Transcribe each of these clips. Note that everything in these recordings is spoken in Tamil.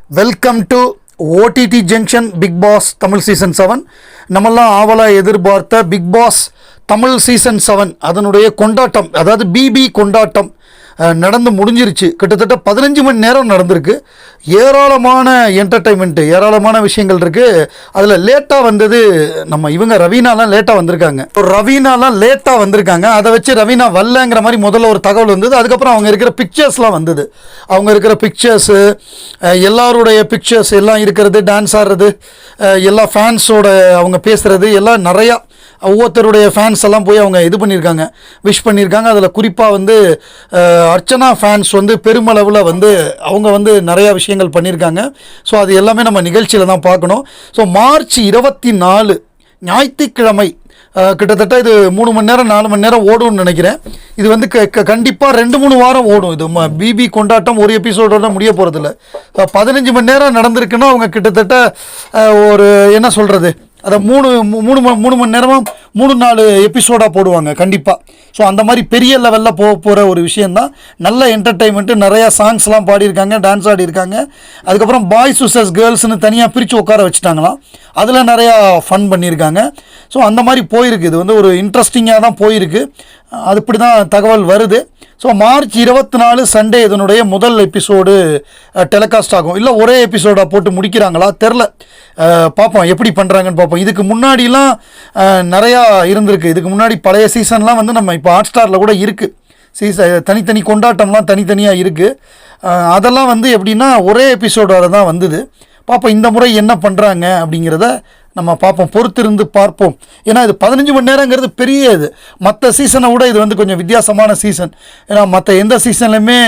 Welcome to OTT junction Bigg Boss Tamil season 7. நம்மெல்லாம் ஆவலாக எதிர்பார்த்த பிக் பாஸ் தமிழ் சீசன் 7 அதனுடைய கொண்டாட்டம், அதாவது பிபி கொண்டாட்டம் நடந்து முடிஞ்சிருச்சு. கிட்டத்தட்ட 15 மணி நேரம் நடந்திருக்கு. ஏராளமான என்டர்டைன்மெண்ட்டு, ஏராளமான விஷயங்கள் இருக்குது. அதில் லேட்டாக வந்தது இவங்க ரவீனாலாம் லேட்டாக வந்திருக்காங்க. ரவீனாலாம் லேட்டாக வந்திருக்காங்க. அதை வச்சு ரவீனா வரலங்கிற மாதிரி முதல்ல ஒரு தகவல் வந்தது. அதுக்கப்புறம் அவங்க இருக்கிற பிக்சர்ஸ்லாம் வந்தது. அவங்க இருக்கிற பிக்சர்ஸு, எல்லாருடைய பிக்சர்ஸ் எல்லாம் இருக்கிறது, டான்ஸ் ஆடுறது, எல்லா ஃபேன்ஸோட அவங்க பேசுகிறது எல்லாம் நிறையா, ஒவ்வொருத்தருடைய ஃபேன்ஸ் எல்லாம் போய் அவங்க இது பண்ணியிருக்காங்க, விஷ் பண்ணியிருக்காங்க. அதில் குறிப்பாக அர்ச்சனா ஃபேன்ஸ் பெருமளவில் அவங்க நிறையா விஷயங்கள் பண்ணியிருக்காங்க. ஸோ அது எல்லாமே நம்ம நிகழ்ச்சியில் தான் பார்க்கணும். ஸோ மார்ச் 24 ஞாயிற்றுக்கிழமை கிட்டத்தட்ட இது 3 மணி நேரம் 4 மணி நேரம் ஓடும்னு நினைக்கிறேன். இது கண்டிப்பாக 2-3 வாரம் ஓடும். இது பிபி கொண்டாட்டம் ஒரு எபிசோடோட முடிய போகிறதில்ல. 15 மணி நேரம் நடந்திருக்குன்னா அவங்க கிட்டத்தட்ட ஒரு என்ன சொல்கிறது, அதை மூணு மணி நேரமாக 3-4 எபிசோடாக போடுவாங்க கண்டிப்பாக. ஸோ அந்த மாதிரி பெரிய லெவலில் போகிற ஒரு விஷயந்தான். நல்ல என்டர்டெயின்மெண்ட்டு, நிறையா சாங்ஸ்லாம் பாடியிருக்காங்க, டான்ஸ் ஆடியிருக்காங்க. அதுக்கப்புறம் பாய்ஸ் vs கேர்ள்ஸ்னு தனியாக பிரித்து உட்கார வச்சுட்டாங்களாம். அதில் நிறையா ஃபன் பண்ணியிருக்காங்க. ஸோ அந்த மாதிரி போயிருக்கு. இது ஒரு இன்ட்ரெஸ்டிங்காக தான் போயிருக்கு. அது இப்படி தான் தகவல் வருது. ஸோ மார்ச் 24 சண்டே இதனுடைய முதல் எபிசோடு டெலிகாஸ்ட் ஆகும். இல்லை ஒரே எபிசோடாக போட்டு முடிக்கிறாங்களா தெரில, பார்ப்போம் எப்படி பண்ணுறாங்கன்னு பார்ப்போம். இதுக்கு முன்னாடிலாம் நிறையா இருந்திருக்கு. இதுக்கு முன்னாடி பழைய சீசன்லாம் நம்ம இப்போ ஹாட் ஸ்டாரில் கூட இருக்குது. தனித்தனி கொண்டாட்டம்லாம் தனித்தனியாக இருக்குது. அதெல்லாம் எப்படின்னா ஒரே எபிசோடோட தான் வந்தது. பார்ப்போம் இந்த முறை என்ன பண்ணுறாங்க அப்படிங்கிறத நம்ம பார்ப்போம், பொறுத்திருந்து பார்ப்போம். ஏன்னா இது 15 மணி நேரங்கிறது பெரிய இது. மற்ற சீசனை விட இது கொஞ்சம் வித்தியாசமான சீசன். ஏன்னா மற்ற எந்த சீசன்லையுமே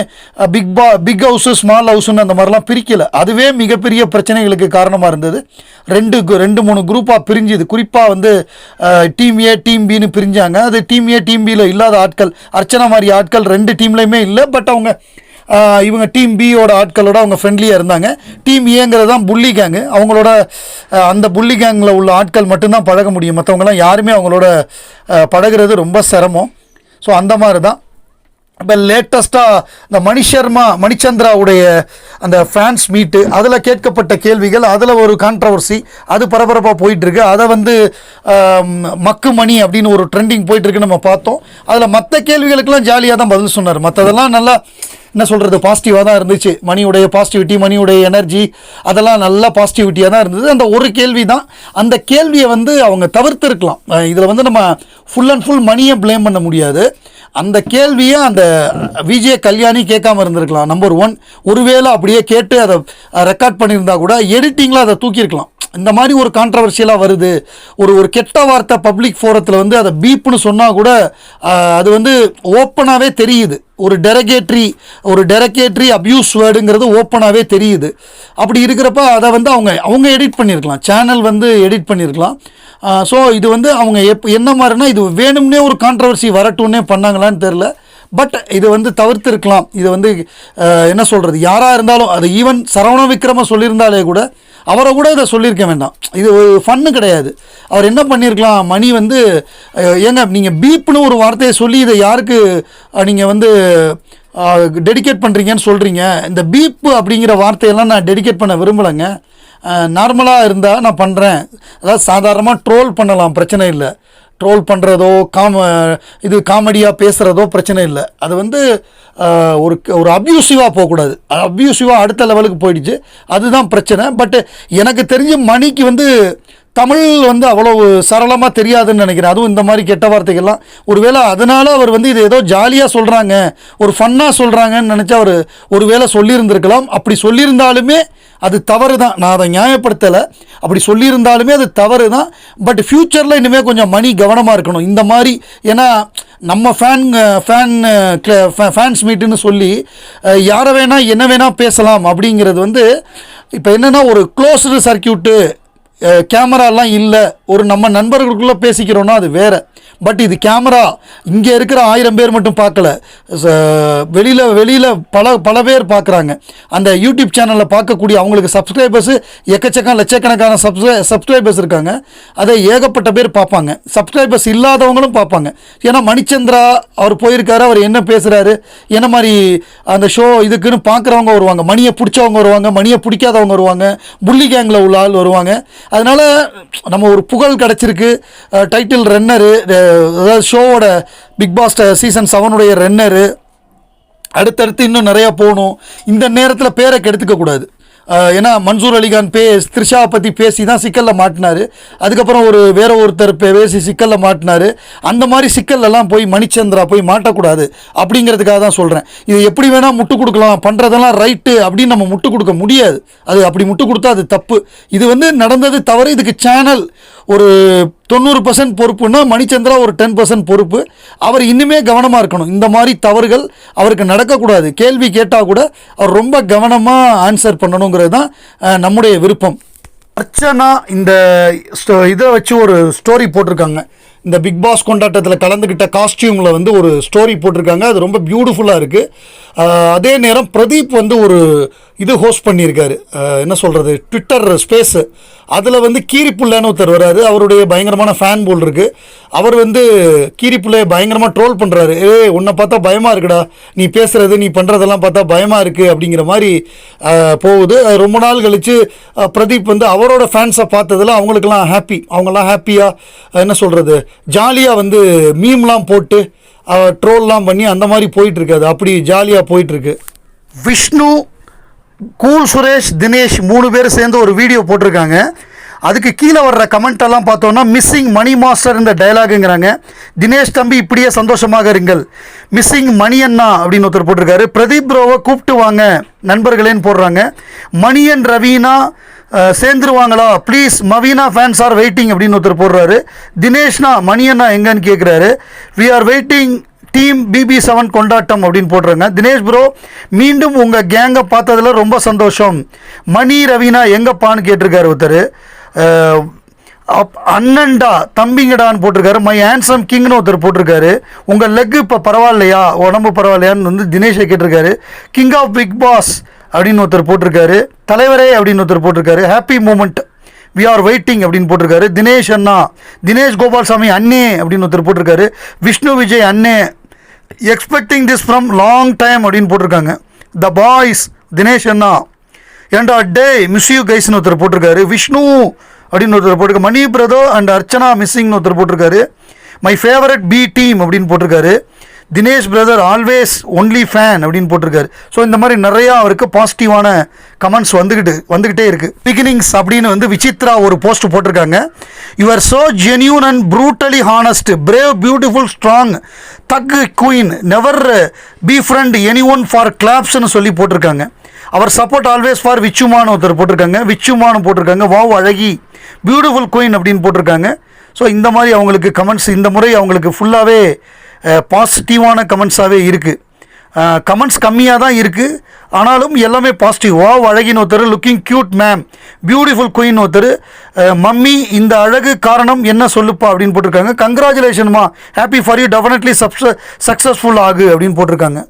பிக் ஹவுஸு ஸ்மால் ஹவுஸுன்னு அந்த மாதிரிலாம் பிரிக்கலை. அதுவே மிகப்பெரிய பிரச்சனைகளுக்கு காரணமாக இருந்தது. 2-3 குரூப்பாக பிரிஞ்சுது. குறிப்பாக டீம் ஏ டீம் பின்னு பிரிஞ்சாங்க. அது டீம் ஏ டீம் பியில் இல்லாத ஆட்கள், அர்ச்சனா மாதிரி ஆட்கள் 2 டீம்லையுமே இல்லை. பட் இவங்க டீம் பியோட ஆட்களோட அவங்க ஃப்ரெண்ட்லியாக இருந்தாங்க. டீம் ஏங்கிறது தான் புள்ளி கேங்கு. அவங்களோட அந்த புள்ளி கேங்கில் உள்ள ஆட்கள் மட்டும்தான் பழக முடியும். மற்றவங்களாம் யாருமே அவங்களோட பழகிறது ரொம்ப சிரமம். ஸோ அந்த மாதிரி தான். இப்போ லேட்டஸ்ட்டாக இந்த மணிச்சந்திராவுடைய அந்த ஃபேன்ஸ் மீட்டு, அதில் கேட்கப்பட்ட கேள்விகள், அதில் ஒரு கான்ட்ரவர்சி, அது பரபரப்பாக போயிட்டுருக்கு. அதை மக்கு மணி அப்படின்னு ஒரு ட்ரெண்டிங் போயிட்டுருக்குன்னு நம்ம பார்த்தோம். அதில் மற்ற கேள்விகளுக்கெல்லாம் ஜாலியாக தான் பதில் சொன்னார். மற்றதெல்லாம் நல்லா என்ன சொல்கிறது, பாசிட்டிவாக தான் இருந்துச்சு. மணியுடைய பாசிட்டிவிட்டி, மணியுடைய எனர்ஜி, அதெல்லாம் நல்லா பாசிட்டிவிட்டியாக தான் இருந்தது. அந்த ஒரு கேள்வி தான், அந்த கேள்வியை அவங்க தவிர்த்துருக்கலாம். இதில் நம்ம ஃபுல் அண்ட் ஃபுல் மணியை ப்ளேம் பண்ண முடியாது. அந்த கேள்வியை அந்த விஜய கல்யாணி கேட்காம இருந்திருக்கலாம். நம்பர் 1. ஒருவேளை அப்படியே கேட்டு அதை ரெக்கார்ட் பண்ணியிருந்தா கூட எடிட்டிங்கில் அதை தூக்கியிருக்கலாம். இந்த மாதிரி ஒரு கான்ட்ரவர்ஷியலாக வருது, ஒரு கெட்ட வார்த்தை பப்ளிக் ஃபோரத்தில் அதை பீப்புன்னு சொன்னால் கூட அது ஓப்பனாகவே தெரியுது. ஒரு டெரகேட்ரி அப்யூஸ் வேர்டுங்கிறது ஓப்பனாகவே தெரியுது. அப்படி இருக்கிறப்ப அதை அவங்க எடிட் பண்ணியிருக்கலாம், சேனல் எடிட் பண்ணியிருக்கலாம். ஸோ இது அவங்க என்ன மாதிரினா, இது வேணும்னே ஒரு கான்ட்ரவர்சி வரட்டும்னே பண்ணாங்களான்னு தெரில. பட் இது தவிர்த்திருக்கலாம். இது என்ன சொல்கிறது, யாராக இருந்தாலும், அது ஈவன் சரவண விக்ரம சொல்லியிருந்தாலே கூட அவரை கூட இதை சொல்லியிருக்க வேண்டாம். இது ஒரு ஃபன்னு கிடையாது. அவர் என்ன பண்ணியிருக்கலாம், மணி ஏங்க நீங்கள் பீப்புன்னு ஒரு வார்த்தையை சொல்லி இதை யாருக்கு நீங்கள் டெடிகேட் பண்ணுறீங்கன்னு சொல்கிறீங்க. இந்த பீப்பு அப்படிங்கிற வார்த்தையெல்லாம் நான் டெடிகேட் பண்ண விரும்பலைங்க. நார்மலாக இருந்தால் நான் பண்ணுறேன். அதாவது சாதாரணமாக ட்ரோல் பண்ணலாம், பிரச்சனை இல்லை. ட்ரோல் பண்ணுறதோ காமெடியாக பேசுகிறதோ பிரச்சனை இல்லை. அது ஒரு அப்யூசிவாக போகக்கூடாது. அப்யூசிவாக அடுத்த லெவலுக்கு போயிடுச்சு, அதுதான் பிரச்சனை. பட் எனக்கு தெரிஞ்ச மணிக்கு தமிழ் அவ்வளோ சரளமாக தெரியாதுன்னு நினைக்கிறேன். அதுவும் இந்த மாதிரி கெட்ட வார்த்தைகள்லாம் ஒருவேளை அதனால் அவர் இது ஏதோ ஜாலியாக சொல்கிறாங்க, ஒரு ஃபன்னாக சொல்கிறாங்கன்னு நினச்சா அவர் ஒருவேளை சொல்லியிருந்திருக்கலாம். அப்படி சொல்லியிருந்தாலுமே அது தவறு தான், நான் அதை நியாயப்படுத்தலை. அப்படி சொல்லியிருந்தாலுமே அது தவறு தான். பட் ஃப்யூச்சரில் இனிமேல் கொஞ்சம் மணி கவனமாக இருக்கணும் இந்த மாதிரி. ஏன்னா நம்ம ஃபேன்ஸ் மீட்டுன்னு சொல்லி யாரை வேணால் என்ன வேணால் பேசலாம் அப்படிங்கிறது இப்போ என்னென்னா, ஒரு க்ளோஸ்டு சர்க்கியூட்டு, கேமராலாம் இல்லை, ஒரு நம்ம நண்பர்களுக்குள்ளே பேசிக்கிறோன்னா அது வேறு. பட் இது கேமரா இங்கே இருக்கிற 1000 பேர் மட்டும் பார்க்கல, வெளியில் பல பேர் பார்க்குறாங்க. அந்த யூடியூப் சேனலில் பார்க்கக்கூடிய அவங்களுக்கு சப்ஸ்கிரைபர்ஸு லட்சக்கணக்கான சப்ஸ்கிரைபர்ஸ் இருக்காங்க. அதை ஏகப்பட்ட பேர் பார்ப்பாங்க. சப்ஸ்கிரைபர்ஸ் இல்லாதவங்களும் பார்ப்பாங்க. ஏன்னா மணிச்சந்திரா அவர் போயிருக்காரு, அவர் என்ன பேசுகிறாரு, என்ன மாதிரி அந்த ஷோ இதுக்குன்னு பார்க்குறவங்க வருவாங்க. மணியை பிடிச்சவங்க வருவாங்க, மணியை பிடிக்காதவங்க வருவாங்க, புள்ளி கேங்கில் உள்ள ஆள் வருவாங்க. அதனால் நம்ம ஒரு புகழ் கிடச்சிருக்கு. டைட்டில் ரன்னரு, அதாவது ஷோவோட பிக் பாஸ் சீசன் 7 ரன்னரு. அடுத்தடுத்து இன்னும் நிறையா போகணும். இந்த நேரத்தில் பேரை கெடுத்துக்கக்கூடாது. ஏன்னா மன்சூர் அலிகான் த்ரிஷா பற்றி பேசி தான் சிக்கலில் மாட்டினார். அதுக்கப்புறம் வேற ஒருத்தர் பேசி சிக்கலில் மாட்டினார். அந்த மாதிரி சிக்கல்லாம் போய் மணிச்சந்திரா போய் மாட்டக்கூடாது அப்படிங்கிறதுக்காக தான் சொல்கிறேன். இது எப்படி வேணால் முட்டு கொடுக்கலாம், பண்ணுறதெல்லாம் ரைட்டு அப்படின்னு நம்ம முட்டு கொடுக்க முடியாது. அது அப்படி முட்டு கொடுத்தா அது தப்பு. இது நடந்தது தவறு. இதுக்கு சேனல் ஒரு 90% பொறுப்புன்னா மணிச்சந்திரா ஒரு 10% பொறுப்பு. அவர் இன்னுமே கவனமாக இருக்கணும். இந்த மாதிரி தவறுகள் அவருக்கு நடக்கக்கூடாது. கேள்வி கேட்டால் கூட அவர் ரொம்ப கவனமாக ஆன்சர் பண்ணணுங்கிறது தான் நம்முடைய விருப்பம். அர்ச்சனா இந்த இதை வச்சு ஒரு ஸ்டோரி போட்டிருக்காங்க. இந்த பிக் பாஸ் கொண்டாட்டத்தில் கலந்துக்கிட்ட காஸ்டியூமில் ஒரு ஸ்டோரி போட்டிருக்காங்க. அது ரொம்ப பியூட்டிஃபுல்லாக இருக்குது. அதே நேரம் பிரதீப் ஒரு இது ஹோஸ்ட் பண்ணியிருக்காரு. என்ன சொல்கிறது, ட்விட்டர் ஸ்பேஸு. அதில் கீரிப்புள்ளன்னு ஒருத்தர் வர்றாரு. அவருடைய பயங்கரமான ஃபேன் போல் இருக்குது. அவர் கீரிப்புள்ளையை பயங்கரமாக ட்ரோல் பண்ணுறாரு. உன்னை பார்த்தா பயமாக இருக்குடா, நீ பேசுகிறது நீ பண்ணுறதெல்லாம் பார்த்தா பயமாக இருக்குது அப்படிங்கிற மாதிரி போகுது. ரொம்ப நாள் கழித்து பிரதீப் அவரோட ஃபேன்ஸை பார்த்ததில் அவங்களுக்கெல்லாம் அவங்கெல்லாம் ஹாப்பியாக என்ன சொல்கிறது, ஜாலியாக மீம்லாம் போட்டு ட்ரோல்லாம் பண்ணி அந்த மாதிரி போயிட்டுருக்கு. அது அப்படி ஜாலியாக போயிட்டுருக்கு. விஷ்ணு, கூல் சுரேஷ், தினேஷ் 3 பேர் சேர்ந்து ஒரு வீடியோ போட்டிருக்காங்க. அதுக்கு கீழே வர்ற கமெண்ட்டெல்லாம் பார்த்தோன்னா மிஸ்ஸிங் மணி மாஸ்டர் இந்த டைலாகுங்கிறாங்க. தினேஷ் தம்பி இப்படியே சந்தோஷமாக இருங்கள், மிஸ்ஸிங் மணி அண்ணா அப்படின்னு ஒருத்தர் போட்டிருக்காரு. பிரதீப் ப்ரோவை கூப்பிட்டு வாங்க நண்பர்களேன்னு போடுறாங்க. மணியன் ரவீனா சேர்ந்துருவாங்களா ப்ளீஸ், மவீனா ஃபேன்ஸ் ஆர் வெயிட்டிங் அப்படின்னு ஒருத்தர் போடுறாரு. தினேஷ்னா மணியண்ணா எங்கன்னு கேட்குறாரு. We are waiting team BB7 கொண்டாட்டம் அப்படின்னு போடுறாங்க. தினேஷ் ப்ரோ மீண்டும் உங்கள் கேங்கை பார்த்ததில் ரொம்ப சந்தோஷம். மணி ரவீனா எங்கப்பான்னு கேட்டிருக்காரு ஒருத்தர். அண்ணன்டா தம்பிங்கடான்னு போட்டிருக்காரு. மை ஹேண்ட்ஸம் கிங்னு ஒருத்தர் போட்டிருக்காரு. உங்கள் லெக் இப்போ பரவாயில்லையா, உடம்பு பரவாயில்லையான்னு தினேஷை கேட்டிருக்காரு. கிங் ஆஃப் பிக் பாஸ் அப்படின்னு ஒருத்தர் போட்டிருக்காரு. தலைவரே அப்படின்னு ஒருத்தர் போட்டிருக்காரு. Happy moment we are waiting அப்படின்னு போட்டிருக்காரு. தினேஷ் அண்ணா, தினேஷ் கோபால்சாமி அண்ணே அப்படின்னு ஒருத்தர் போட்டிருக்காரு. விஷ்ணு விஜய் அண்ணே, expecting this from long time அப்படின்னு போட்டிருக்காங்க. த பாய்ஸ், தினேஷ் அண்ணா, ஏண்டா டே மிஸ் யூ கைஸ்னு ஒருத்தர் போட்டிருக்காரு. விஷ்ணு அப்படின்னு ஒருத்தர் போட்டிருக்காரு. மணி பிரதர் அண்ட் அர்ச்சனா மிஸ்ஸிங்னு ஒருத்தர் போட்டிருக்காரு. மை ஃபேவரட் பி டீம் அப்படின்னு போட்டிருக்காரு. Dinesh brother always only fan அப்படின்னு போட்டிருக்காரு. ஸோ இந்த மாதிரி நிறையா அவருக்கு பாசிட்டிவான கமெண்ட்ஸ் வந்துக்கிட்டே இருக்குது. பிகினிங்ஸ் அப்படின்னு விசித்ரா ஒரு போஸ்ட் போட்டிருக்காங்க. You are so genuine and brutally honest, brave, beautiful, strong, thug queen, never be friend any one for கிளாப்ஸ்ன்னு சொல்லி போட்டிருக்காங்க. அவர் சப்போர்ட் ஆல்வேஸ் ஃபார் விச்சுமானு ஒருத்தர் போட்டிருக்காங்க. விச்சுமானு போட்டிருக்காங்க. வாவ் அழகி, பியூட்டிஃபுல் குயின் அப்படின்னு போட்டிருக்காங்க. ஸோ இந்த மாதிரி அவங்களுக்கு கமெண்ட்ஸ் இந்த முறை அவங்களுக்கு ஃபுல்லாகவே பாசிட்டிவான கமெண்ட்ஸாகவே இருக்குது. கமெண்ட்ஸ் கம்மியாக தான் இருக்குது, ஆனாலும் எல்லாமே பாசிட்டிவ். வாவ் அழகின்னு ஒருத்தர், looking cute ma'am, beautiful queen ஒருத்தர், மம்மி இந்த அழகு காரணம் என்ன சொல்லுப்பா அப்படின்னு போட்டிருக்காங்க. கங்க்ராச்சுலேஷன்மா, happy for you, definitely successful ஆகு அப்படின்னு போட்டிருக்காங்க.